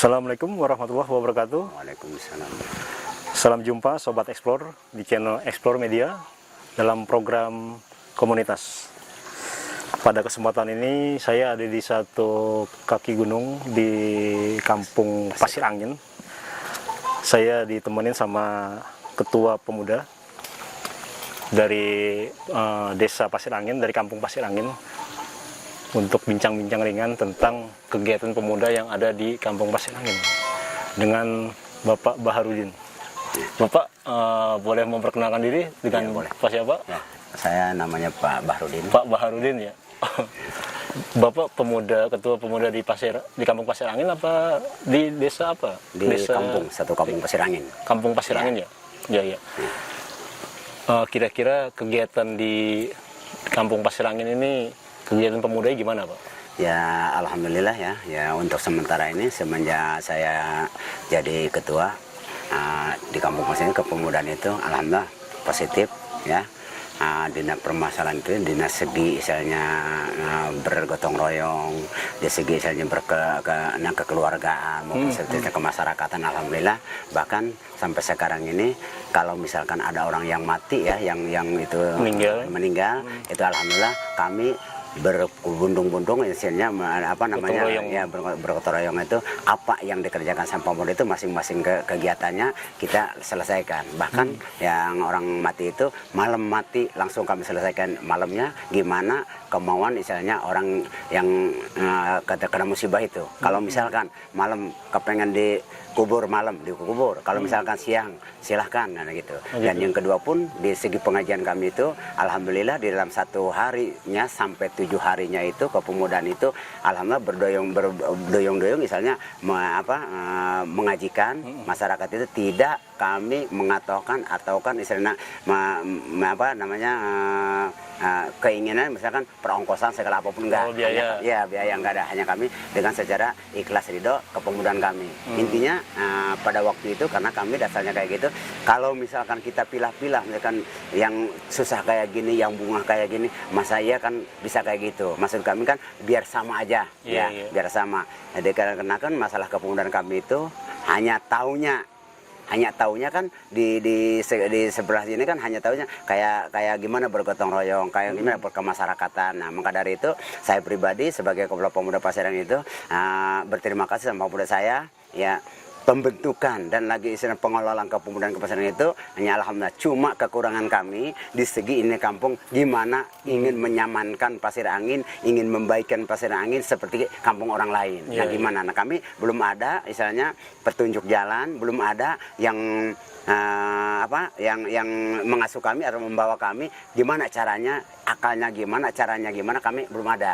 Assalamualaikum warahmatullahi wabarakatuh. Waalaikumsalam. Salam jumpa Sobat Explore di channel Explore Media dalam program komunitas. Pada kesempatan ini saya ada di satu kaki gunung di Kampung Pasir Angin. Saya ditemenin sama ketua pemuda dari desa Pasir Angin, dari Kampung Pasir Angin, untuk bincang-bincang ringan tentang kegiatan pemuda yang ada di Kampung Pasir Angin dengan Bapak Baharudin. Bapak boleh memperkenalkan diri dengan Pak siapa? Ya, saya namanya Pak Baharudin. Pak Baharudin ya. Bapak pemuda, ketua pemuda di Kampung Pasir Angin apa di desa apa? Di desa, satu kampung Pasir Angin. Kampung Pasir Angin ya. Ya. Kira-kira kegiatan di Kampung Pasir Angin ini, kegiatan pemuda gimana, Pak? Ya, alhamdulillah ya untuk sementara ini semenjak saya jadi ketua di Kampung Pasir Angin, kepemudaan itu alhamdulillah positif ya. Dina permasalahan itu, dina segi misalnya bergotong royong, di segi misalnya kekeluargaan maupun serta kemasyarakatan, alhamdulillah. Bahkan sampai sekarang ini kalau misalkan ada orang yang mati ya, yang itu meninggal itu alhamdulillah kami berbundung-bundung isinya apa namanya ya, bergotong royong itu apa yang dikerjakan sama pemuda itu masing-masing kegiatannya kita selesaikan. Bahkan yang orang mati itu malam mati langsung kami selesaikan malamnya, gimana kemauan misalnya orang yang kena musibah itu. Kalau misalkan malam kepengen dikubur malam dikubur, kalau misalkan siang silahkan gitu. Dan yang kedua pun di segi pengajian kami itu alhamdulillah di dalam 1 harinya sampai 7 harinya itu kepemudaan itu alhamdulillah berdoyong-doyong misalnya mengajikan masyarakat itu, tidak kami mengatakan ataukan istilahnya keinginan misalkan perongkosan segala apapun enggak. Biaya. Biaya enggak ada, hanya kami dengan secara ikhlas ridho kepemudaan kami. Intinya pada waktu itu karena kami dasarnya kayak gitu, kalau misalkan kita pilah-pilah misalkan yang susah kayak gini, yang bunga kayak gini, masa iya kan bisa kayak gitu. Maksud kami kan biar sama aja biar sama. Jadi karena kan masalah kepemudaan kami itu hanya taunya kan di sebelah sini kan hanya taunya kayak gimana bergotong royong, kayak gimana berkemasyarakatan. Nah, maka dari itu saya pribadi sebagai kepala pemuda Pasir Angin itu berterima kasih sama pemuda saya ya, pembentukan dan lagi istilah pengelolaan kepemudaan Pasir Angin itu hanya alhamdulillah. Cuma kekurangan kami di segi ini kampung gimana ingin menyamankan Pasir Angin, ingin membaikkan Pasir Angin seperti kampung orang lain. Nah, gimana? Nah, kami belum ada istilahnya petunjuk jalan, belum ada yang yang mengasuh kami atau membawa kami gimana caranya, akalnya gimana, caranya gimana, kami belum ada.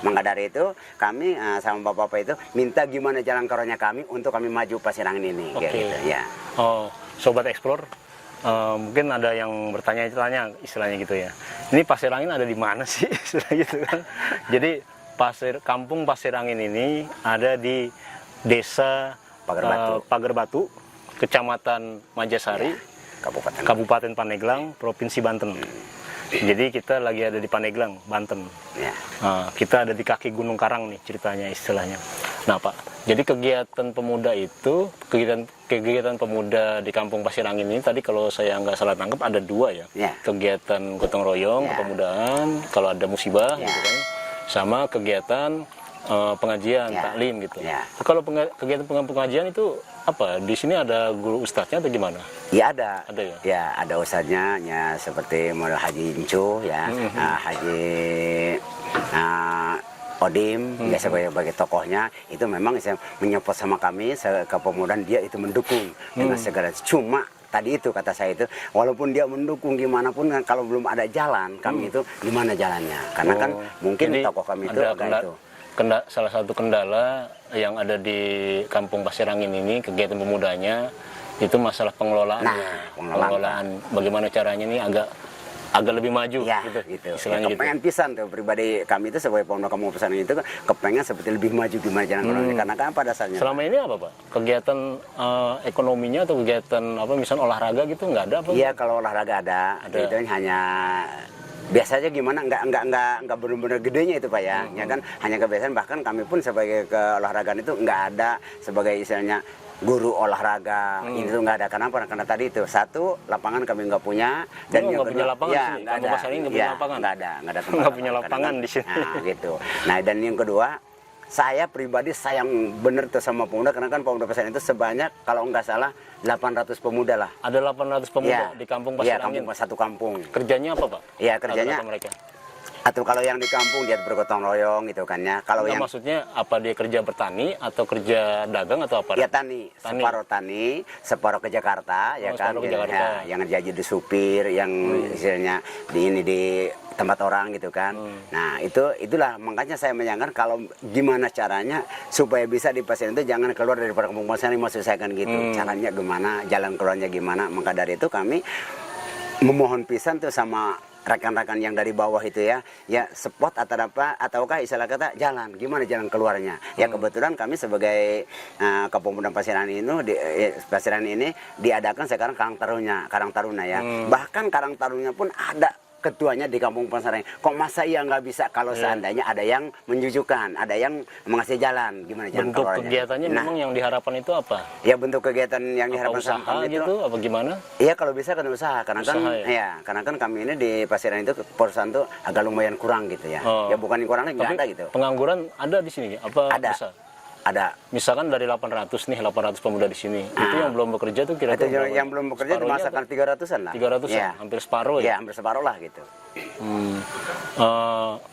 Maka dari itu kami sama bapak-bapak itu minta gimana jalan keluarnya kami untuk kami maju Pasir Angin ini. Gitu, ya. Sobat Explore, mungkin ada yang bertanya-tanya istilahnya gitu ya. Ini Pasir Angin ada di mana sih istilahnya gitu kan? Jadi Kampung Pasir Angin ini ada di Desa Pagar Batu, Kecamatan Majasari, Kabupaten Pandeglang, Provinsi Banten. Jadi kita lagi ada di Pandeglang, Banten. Kita ada di kaki Gunung Karang nih ceritanya istilahnya. Nah Pak, jadi kegiatan pemuda itu, kegiatan pemuda di Kampung Pasir Angin ini tadi kalau saya nggak salah tangkap ada 2 ya. Kegiatan gotong royong, kepemudaan, kalau ada musibah gitu kan, sama kegiatan pengajian, taklim gitu. Kalau kegiatan pengajian itu apa? Di sini ada guru ustadznya atau gimana? Ya ada. Ada ya? Ya ada ustadznya ya, seperti mulai Haji Incu ya, Haji Odim ya, sebagai tokohnya itu memang menyopot sama kami kepemudaan, dia itu mendukung dengan segala. Cuma tadi itu kata saya itu, walaupun dia mendukung gimana pun kan kalau belum ada jalan kami itu gimana jalannya? Karena kan mungkin tokoh kami itu agak itu. Salah satu kendala yang ada di Kampung Pasir Angin ini kegiatan pemudanya itu masalah pengelolaan. Pengelolaan bagaimana caranya ini agak lebih maju gitu. Istilahnya kepengen pisan tuh pribadi kami itu sebagai pemuda Kampung Pasir Angin itu kepengen seperti lebih maju gimana jalan keluarnya. Karena kan pada dasarnya selama ini apa Pak? Kegiatan ekonominya atau kegiatan misalnya olahraga gitu nggak ada apa? Iya, kalau olahraga ada. Itu hanya biasanya gimana nggak benar-benar gedenya itu Pak ya, ya kan hanya kebiasaan, bahkan kami pun sebagai keolahragaan itu nggak ada sebagai istilahnya guru olahraga itu nggak ada. Kenapa? Karena tadi itu satu, lapangan kami nggak punya, dan yang nggak punya kedua lapangan ya sih. nggak Kampung ada, Pasar ini nggak punya lapangan. nggak ada tempat Nggak punya lapangan di sini. Nah gitu. Nah dan yang kedua, saya pribadi sayang bener tuh sama pemuda, karena kan Pemuda Pasir itu sebanyak kalau nggak salah 800 pemuda lah. Ada 800 pemuda Ya, di kampung ya, Pasir Angin. satu kampung. Kerjanya apa Pak? Ya kerjanya, Rata-rata mereka. atau kalau yang di kampung dia bergotong royong gitu kan ya. Kalau Nggak, yang maksudnya apa, dia kerja bertani atau kerja dagang atau apa? ya tani, separuh ke Jakarta, ya kan, separuh ke gitu, Jakarta. ya, yang jadi di supir, yang istilahnya di tempat orang gitu kan. Nah itulah makanya saya menyangka kalau gimana caranya supaya bisa di pasien itu jangan keluar dari kampung pasir ini, maksud saya kan gitu. Caranya gimana, jalan keluarnya gimana. Maka dari itu kami memohon pisan tuh sama rekan-rekan yang dari bawah itu ya spot atau apa, ataukah istilah kata jalan, gimana jalan keluarnya. Ya kebetulan kami sebagai Pemuda Pasir Angin Pasir Angin ini diadakan sekarang Karang Taruna ya. Bahkan Karang Taruna pun ada ketuanya di Kampung Pasir Angin. Kok masa iya nggak bisa kalau seandainya ada yang menjujukan, ada yang mengasih jalan, gimana jalan Bentuk keluarnya. kegiatannya Nah, memang yang diharapkan itu apa? ya bentuk kegiatan yang Apa diharapkan usaha sama kami itu, gitu? Apa gimana? iya kalau bisa kan usaha, karena kan Usaha, ya? karena kan kami ini di Pasir Angin itu perusahaan tuh agak lumayan kurang gitu ya. Oh. Ya bukan kurang lagi, nggak Tapi ada gitu. pengangguran ada di sini apa Ada. bisa? Ada. Misalkan dari 800 pemuda di sini, itu yang belum bekerja tuh Itu kira-kira berapa? yang belum bekerja Separuhnya dimasakan 300-an lah. 300 Ya. hampir separuh ya? Ya, hampir separuh lah gitu.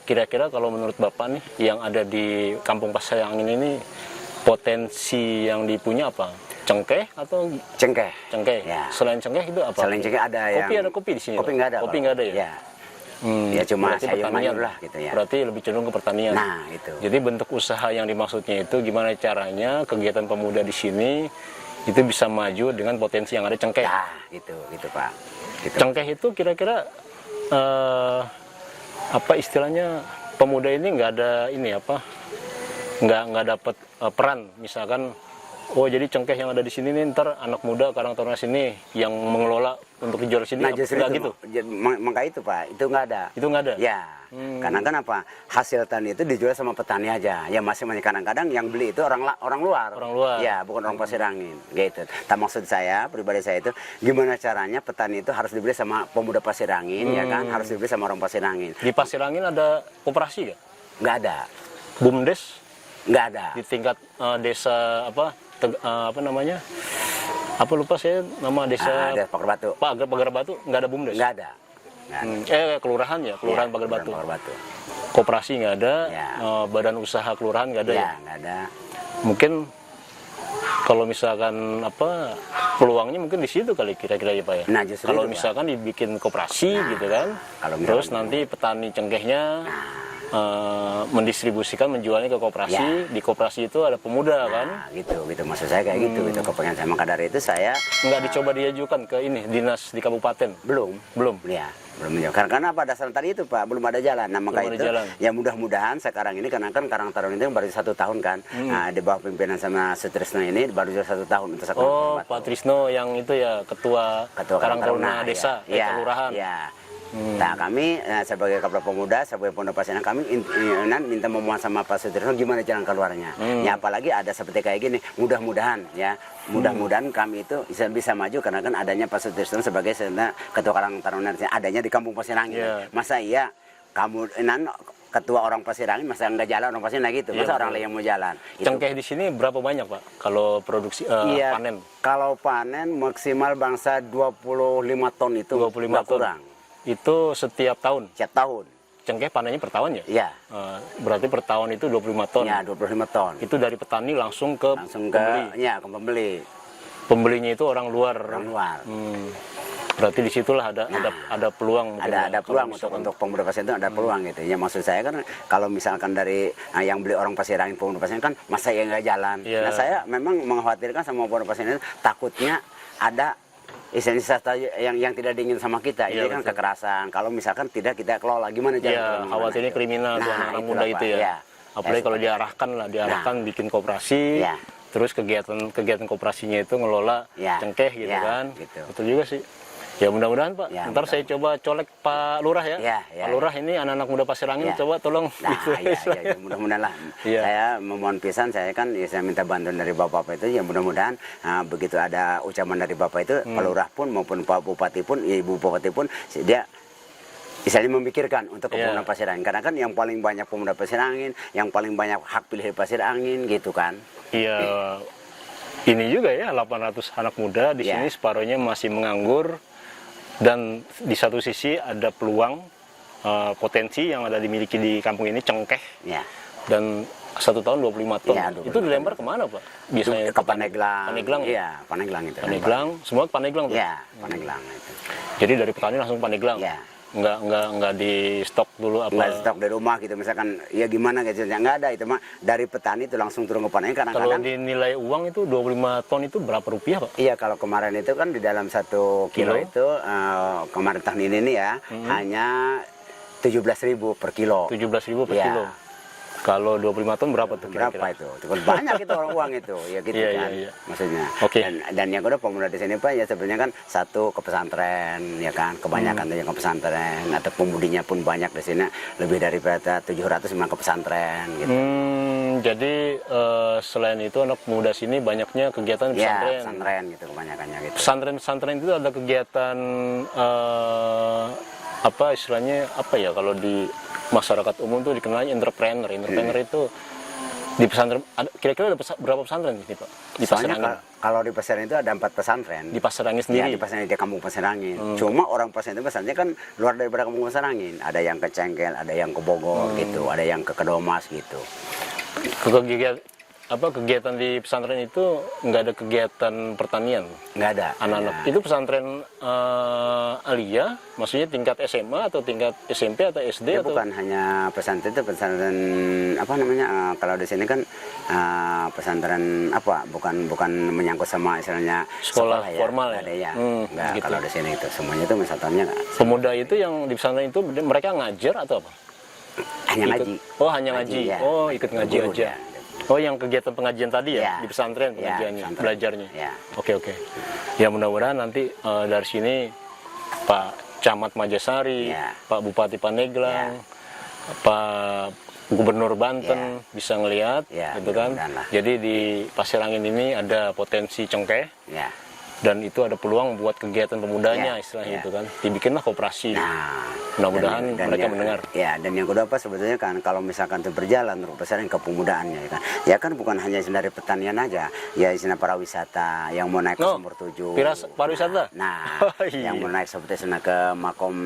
Kira-kira kalau menurut Bapak nih, yang ada di Kampung Pasir Angin ini, potensi yang dipunya apa? Cengkeh atau Cengkeh. cengkeh? Ya. Selain cengkeh itu apa? Selain cengkeh ada kopi, yang... ada kopi di sini? Kopi Pak? nggak ada. Kopi kalau- nggak ada ya? Ya. Ya cuma berarti sayur pertanian mayur lah gitu ya. Berarti lebih cenderung ke pertanian. Nah, itu. Jadi bentuk usaha yang dimaksudnya itu gimana caranya kegiatan pemuda di sini itu bisa maju dengan potensi yang ada cengkeh. Ya, gitu Pak. Gitu. Cengkeh itu kira-kira apa istilahnya, pemuda ini nggak ada ini apa, nggak dapat peran, misalkan oh jadi cengkeh yang ada di sini nih ntar anak muda Karang Taruna sini yang mengelola untuk dijual sini, Nah justru nggak itu, gitu? maka itu Pak, itu nggak ada. Itu nggak ada? Ya, karena kan apa, hasil tani itu dijual sama petani aja. Ya masing-masing, kadang-kadang yang beli itu orang luar. Orang luar. Ya, bukan orang Pasir Angin, gitu. Tak maksud saya, pribadi saya itu, gimana caranya petani itu harus dibeli sama pemuda Pasir Angin, ya kan, harus dibeli sama orang Pasir Angin. Di Pasir Angin ada koperasi nggak? Nggak ada, BUMDes nggak ada. di tingkat desa apa namanya? Apa lupa saya nama desa. Ada Pagar Batu, Pagar Batu nggak ada BUMDes. nggak ada. Nggak ada. Kelurahan ya, kelurahan Ya, Pagar Batu. Pagar Batu. Koperasi nggak ada, Ya. badan usaha kelurahan nggak ada ya. Ya, nggak ada. Mungkin kalau misalkan apa peluangnya mungkin di situ kali kira-kira ya Pak ya. Nah, justru Kalau itu, Pak. misalkan dibikin koperasi gitu kan, kalau misalkan terus nanti petani cengkehnya mendistribusikan, menjualnya ke koperasi. Di koperasi itu ada pemuda kan. Nah, gitu maksud saya kayak gitu kepengen saya. Maka dari itu saya Nggak dicoba diajukan ke ini dinas di kabupaten. belum Ya. belum menjawab. Karena pada saat tadi itu Pak belum ada jalan. Nah maka Belum ada itu jalan. ya mudah-mudahan sekarang ini, karena kan Karang Taruna itu baru 1 tahun kan. Nah, di bawah pimpinan sama Sutrisno ini baru 1 tahun untuk sekolah. Oh, Pak Trisno yang itu ya ketua Karang Taruna desa, kelurahan. Ya. Nah kami sebagai Kepala Pemuda, sebagai Pemuda Pasir Angin, kami minta memohon sama Pak Sutrisno gimana jalan keluarnya. Ya apalagi ada seperti kayak gini, mudah-mudahan ya, mudah-mudahan kami itu bisa maju, karena kan adanya Pak Sutrisno sebagai ketua Karang Taruna adanya di Kampung Pasir Angin. Yeah. Masa iya kamu ketua orang Pasir Angin masa nggak jalan orang Pasir Angin gitu, masa Iya, orang lain yang mau jalan. Itu. Cengkeh di sini berapa banyak Pak kalau produksi Iya, panen? kalau panen maksimal bangsa 25 ton itu 25 nggak ton. kurang Itu setiap tahun. setiap tahun. Cengkeh panennya per tahun ya? Iya. Berarti per tahun itu 25 ton. Ya 25 ton. Itu dari petani langsung ke Langsung ke pembeli. ya ke pembeli Pembelinya itu orang luar. orang luar. Berarti disitulah ada peluang. mungkin ya, Ada kalau peluang misalkan- untuk pemuda Pasir itu ada peluang gitu. Ya maksud saya kan kalau misalkan dari yang beli orang Pasir Angin pemuda Pasir Angin kan masa ya nggak jalan. Iya. Nah saya memang mengkhawatirkan sama pemuda Pasir Angin, takutnya ada istilahnya yang tidak diingin sama kita. Iya, Ini kan betul. kekerasan. Kalau misalkan tidak kita kelola gimana jalan Iya, keluarnya, khawatirnya itu. kriminal tuh Nah, anak-anak itulah, muda itu Pak. ya. Iya. Apalagi Ya, kalau diarahkan bikin koperasi. Iya. Terus kegiatan koperasinya itu ngelola Iya, cengkeh gitu iya, kan. gitu. Betul juga sih. Ya mudah-mudahan Pak. Ya, Ntar saya coba colek Pak Lurah ya. Ya, Pak Lurah ini anak-anak muda Pasir Angin, Ya. coba tolong. Nah, gitu, ya, istilahnya. mudah-mudahan lah. Iya. Saya memohon pisan, saya kan ya, saya minta bantuan dari Bapak itu, ya mudah-mudahan begitu ada ucapan dari Bapak itu, Pak Lurah pun maupun Pak Bupati pun, ya, Ibu Bupati pun, dia misalnya memikirkan untuk pemuda Iya. Pasir Angin. Karena kan yang paling banyak pemuda Pasir Angin, yang paling banyak hak pilih di Pasir Angin gitu kan. Iya. Ini juga ya 800 anak muda di Iya. sini separuhnya masih menganggur, dan di satu sisi ada peluang potensi yang ada dimiliki di kampung ini cengkeh, Ya. dan 1 tahun 25 ton. Iya, 25 Itu dilempar kemana Pak? Biasanya Ke Paneglang. Paneglang. Iya, Paneglang itu. Paneglang, semua Paneglang tuh. Iya, Paneglang itu. Jadi dari petani langsung Paneglang. Iya. Nggak di stok dulu apa? Nggak stok di rumah gitu, misalkan ya gimana gitu, ya nggak ada itu mah dari petani itu langsung turun ke Paneglang. Kalau Kadang-kadang dinilai uang itu 25 ton itu berapa rupiah Pak? iya, kalau kemarin itu kan di dalam 1 kilo Kilo? itu kemarin tahun ini ya hanya 17.000 per kilo. 17.000 per Iya. kilo. Kalau 25 ton berapa tuh Berapa kira-kira? itu? Itu kan banyak itu orang uang itu, ya gitu Iya, kan. iya, iya. Maksudnya. Oke. Dan yang kedua pemuda di sini Pak ya sebenarnya kan satu ke pesantren ya kan, kebanyakan tuh yang ke pesantren, atau pemudinya pun banyak di sini, lebih daripada 700 memang ke pesantren gitu. Jadi selain itu anak muda sini banyaknya kegiatan di Ya, pesantren. pesantren gitu kebanyakannya gitu. Pesantren-pesantren itu ada kegiatan apa istilahnya apa ya, kalau di masyarakat umum tuh dikenalnya entrepreneur. Entrepreneur itu di pesantren kira-kira ada berapa pesantren ini Pak? Di Pasir Soalnya Angin. kalau di pesantren itu ada 4 pesantren. Di Pasir Angin Ya, sendiri. di pesantren di kampung Pasir Angin. Cuma orang pesantren itu pesantrennya kan luar daripada kampung Pasir Angin. Ada yang ke Cengkel, ada yang ke Bogor gitu, ada yang ke Kedomas gitu. Kegiatan di pesantren itu nggak ada kegiatan pertanian Nggak ada. anak-anak. Ya. Itu pesantren Alia, maksudnya tingkat SMA atau tingkat SMP atau SD Dia atau bukan hanya pesantren itu, pesantren apa namanya, kalau di sini kan pesantren apa, bukan menyangkut sama istilahnya Sekolah ya. formal Nggak ya? ada ya. Nggak, gitu. kalau di sini itu semuanya itu pesantrennya pemuda itu yang di pesantren itu mereka ngajar atau apa? hanya Ikut- ngaji. Oh, hanya ngaji. ya. Oh, ikut ngaji Guru aja. dia. Oh, yang kegiatan pengajian tadi ya, Ya. di pesantren Ya, pengajiannya, pesantren. belajarnya. Ya. Oke. Ya mudah-mudahan nanti dari sini Pak Camat Majasari, Ya. Pak Bupati Paneglang, Pak Gubernur Banten bisa ngelihat, Ya, gitu kan. mudah-mudahan lah. Jadi di Pasir Angin ini ada potensi cengkeh, Ya. dan itu ada peluang buat kegiatan pemudanya, Ya, istilahnya ya. itu kan. Dibikinlah koperasi. Nah, Mudah-mudahan dan mereka yang- mendengar. Ya, dan yang kedua apa sebetulnya kan, kalau misalkan itu berjalan untuk pesantren kepemudaannya ya kan. Ya kan bukan hanya dari pertanian aja, ya istilah para wisata yang mau naik ke No, Sumur 7. pariwisata? Nah, Oh, iya. yang mau naik seperti sana ke makom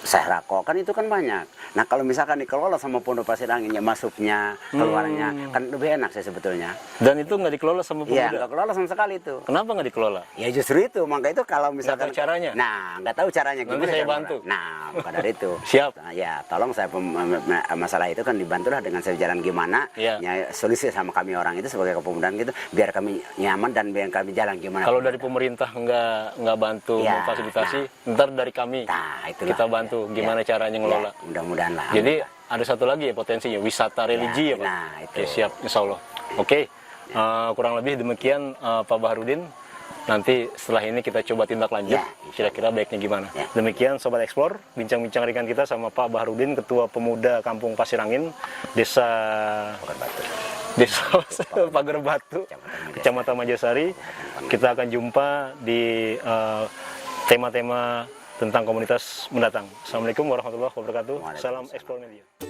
Sehrako kan itu kan banyak. Nah, kalau misalkan dikelola sama Pondok Pasir Angin ya masuknya, keluarnya kan lebih enak sih sebetulnya. Dan itu nggak dikelola sama Iya, pemuda. nggak kelola sama sekali itu. Kenapa nggak dikelola? Ya justru itu, maka itu kalau misalkan tahu caranya? Nah, nggak tahu caranya Nanti gimana saya cara bantu. orang. Nah, maka dari itu. Siap. Nah, ya, tolong saya masalah itu kan dibantulah dengan saya jalan gimana. Iya. Ya, solusi sama kami orang itu sebagai kepemudaan gitu, biar kami nyaman dan biar kami jalan gimana. Kalau dari pemerintah nggak bantu Ya, memfasilitasi, ntar dari kami Nah, itulah. kita bantu Ya, gimana ya. caranya ngelola. Ya, mudah-mudahan lah. Jadi ada satu lagi ya potensinya, wisata religi ya, Pak. nah, itu. Oke, siap, insya Allah. Oke, kurang lebih demikian Pak Baharudin. Nanti setelah ini kita coba tindak lanjut, Ya, kira-kira baiknya gimana. Ya. Demikian Sobat Explore, bincang-bincang ringan kita sama Pak Baharudin, Ketua Pemuda Kampung Pasir Angin, Desa Pagar Batu, Kecamatan Majasari. Kita akan jumpa di tema-tema tentang komunitas mendatang. Assalamualaikum warahmatullahi wabarakatuh. Salam Explore Media.